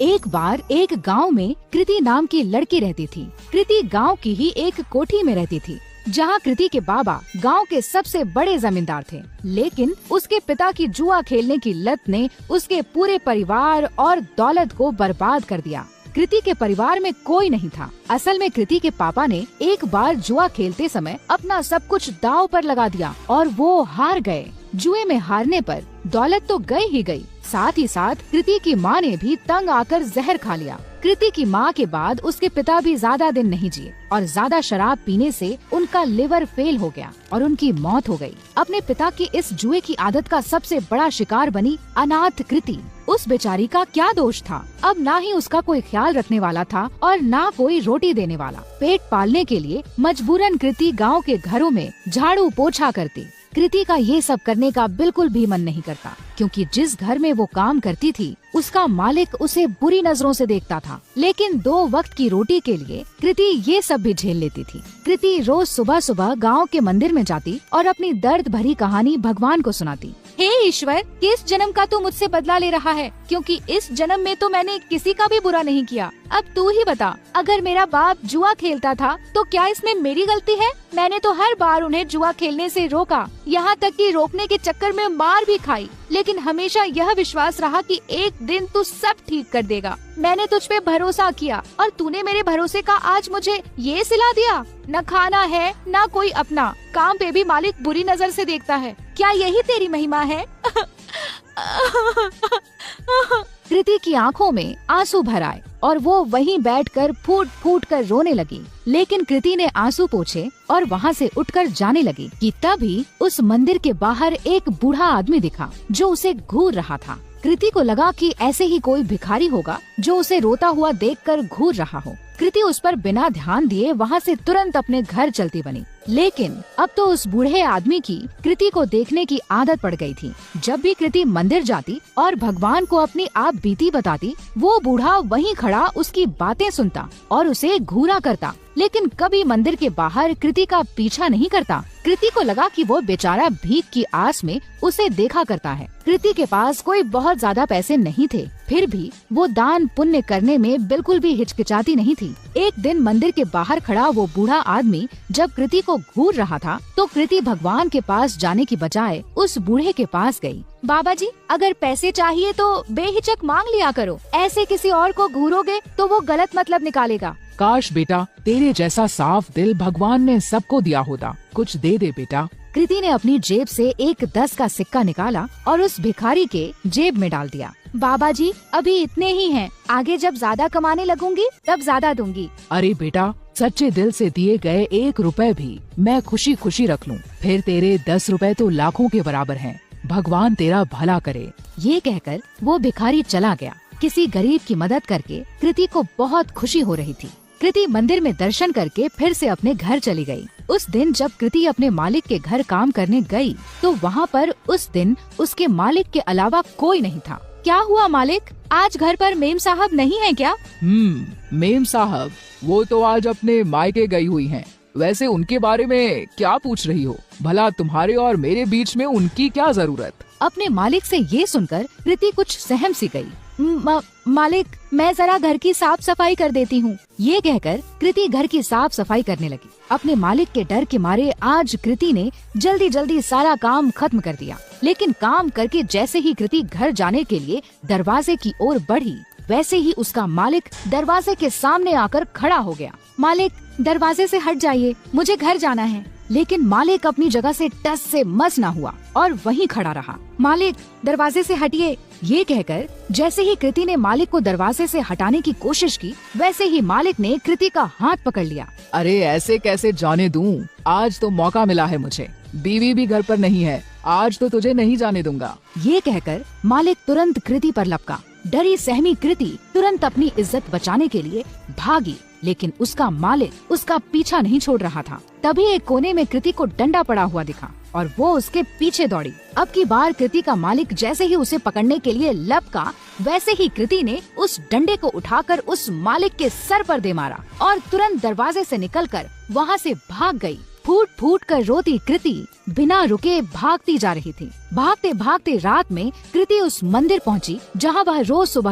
एक बार एक गांव में कृति नाम की लड़की रहती थी। कृति गांव की ही एक कोठी में रहती थी, जहां कृति के बाबा गांव के सबसे बड़े जमींदार थे। लेकिन उसके पिता की जुआ खेलने की लत ने उसके पूरे परिवार और दौलत को बर्बाद कर दिया। कृति के परिवार में कोई नहीं था। असल में कृति के पापा ने एक बार जुआ खेलते समय अपना सब कुछ दांव पर लगा दिया और वो हार गए। जुए में हारने पर दौलत तो गई ही गई, साथ ही साथ कृति की माँ ने भी तंग आकर जहर खा लिया। कृति की माँ के बाद उसके पिता भी ज्यादा दिन नहीं जिए और ज्यादा शराब पीने से उनका लिवर फेल हो गया और उनकी मौत हो गई। अपने पिता की इस जुए की आदत का सबसे बड़ा शिकार बनी अनाथ कृति। उस बेचारी का क्या दोष था? अब ना ही उसका कोई ख्याल रखने वाला था और ना कोई रोटी देने वाला। पेट पालने के लिए मजबूरन कृति गाँव के घरों में झाड़ू पोछा करती। कृति का ये सब करने का बिल्कुल भी मन नहीं करता, क्योंकि जिस घर में वो काम करती थी उसका मालिक उसे बुरी नजरों से देखता था। लेकिन 2 वक्त की रोटी के लिए कृति ये सब भी झेल लेती थी। कृति रोज सुबह सुबह गांव के मंदिर में जाती और अपनी दर्द भरी कहानी भगवान को सुनाती। हे ईश्वर, किस जन्म का तू मुझसे बदला ले रहा है? क्योंकि इस जन्म में तो मैंने किसी का भी बुरा नहीं किया। अब तू ही बता, अगर मेरा बाप जुआ खेलता था तो क्या इसमें मेरी गलती है? मैंने तो हर बार उन्हें जुआ खेलने से रोका, यहाँ तक कि रोकने के चक्कर में मार भी खाई, लेकिन हमेशा यह विश्वास रहा कि एक दिन तू सब ठीक कर देगा। मैंने तुझ पे भरोसा किया और तूने मेरे भरोसे का आज मुझे ये सिला दिया। न खाना है न कोई अपना, काम पे भी मालिक बुरी नजर से देखता है। क्या यही तेरी महिमा है? कृति की आंखों में आंसू भर आए और वो वहीं बैठकर फूट फूट कर रोने लगी। लेकिन कृति ने आंसू पोंछे और वहाँ से उठकर जाने लगी कि तभी उस मंदिर के बाहर एक बूढ़ा आदमी दिखा जो उसे घूर रहा था। कृति को लगा कि ऐसे ही कोई भिखारी होगा जो उसे रोता हुआ देखकर घूर रहा हो। कृति उस पर बिना ध्यान दिए वहाँ से तुरंत अपने घर चलती बनी। लेकिन अब तो उस बूढ़े आदमी की कृति को देखने की आदत पड़ गई थी। जब भी कृति मंदिर जाती और भगवान को अपनी आप बीती बताती, वो बूढ़ा वहीं खड़ा उसकी बातें सुनता और उसे घूरा करता, लेकिन कभी मंदिर के बाहर कृति का पीछा नहीं करता। कृति को लगा कि वो बेचारा भीख की आस में उसे देखा करता है। कृति के पास कोई बहुत ज्यादा पैसे नहीं थे, फिर भी वो दान पुण्य करने में बिल्कुल भी हिचकिचाती नहीं थी। एक दिन मंदिर के बाहर खड़ा वो बूढ़ा आदमी जब कृति को घूर रहा था तो कृति भगवान के पास जाने की बजाय उस बूढ़े के पास गई। बाबा जी, अगर पैसे चाहिए तो बेहिचक मांग लिया करो, ऐसे किसी और को घूरोगे तो वो गलत मतलब निकालेगा। काश बेटा, तेरे जैसा साफ दिल भगवान ने सबको दिया होता। कुछ दे दे बेटा। कृति ने अपनी जेब से एक 10 का सिक्का निकाला और उस भिखारी के जेब में डाल दिया। बाबा जी, अभी इतने ही हैं, आगे जब ज्यादा कमाने लगूंगी तब ज्यादा दूंगी। अरे बेटा, सच्चे दिल से दिए गए 1 रुपए भी मैं खुशी खुशी रख लूं, फिर तेरे 10 रुपए तो लाखों के बराबर हैं। भगवान तेरा भला करे। ये कहकर वो भिखारी चला गया। किसी गरीब की मदद करके कृति को बहुत खुशी हो रही थी। कृति मंदिर में दर्शन करके फिर से अपने घर चली गई। उस दिन जब कृति अपने मालिक के घर काम करने गई तो वहाँ पर उस दिन उसके मालिक के अलावा कोई नहीं था। क्या हुआ मालिक, आज घर पर मेम साहब नहीं है क्या? मेम साहब, वो तो आज अपने मायके गई हुई हैं। वैसे उनके बारे में क्या पूछ रही हो? भला तुम्हारे और मेरे बीच में उनकी क्या जरूरत? अपने मालिक से ये सुनकर कृति कुछ सहम सी गई। मालिक, मैं जरा घर की साफ सफाई कर देती हूँ। ये कहकर कृति घर की साफ सफाई करने लगी। अपने मालिक के डर के मारे आज कृति ने जल्दी जल्दी सारा काम खत्म कर दिया। लेकिन काम करके जैसे ही कृति घर जाने के लिए दरवाजे की ओर बढ़ी, वैसे ही उसका मालिक दरवाजे के सामने आकर खड़ा हो गया। मालिक, दरवाजे से हट जाइए, मुझे घर जाना है। लेकिन मालिक अपनी जगह से टस से मस न हुआ और वहीं खड़ा रहा। मालिक, दरवाजे से हटिए। ये कहकर जैसे ही कृति ने मालिक को दरवाजे से हटाने की कोशिश की, वैसे ही मालिक ने कृति का हाथ पकड़ लिया। अरे ऐसे कैसे जाने दूं? आज तो मौका मिला है मुझे। बीवी भी घर पर नहीं है, आज तो तुझे नहीं जाने दूंगा। ये कहकर मालिक तुरंत कृति पर लपका। डरी सहमी कृति तुरंत अपनी इज्जत बचाने के लिए भागी, लेकिन उसका मालिक उसका पीछा नहीं छोड़ रहा था। तभी एक कोने में कृति को डंडा पड़ा हुआ दिखा और वो उसके पीछे दौड़ी। अब की बार कृति का मालिक जैसे ही उसे पकड़ने के लिए लपका, वैसे ही कृति ने उस डंडे को उठाकर उस मालिक के सर पर दे मारा और तुरंत दरवाजे से निकलकर वहाँ से भाग गई। फूट फूट कर रोती कृति बिना रुके भागती जा रही थी। भागते भागते रात में कृति उस मंदिर पहुंची जहां वह रोज सुबह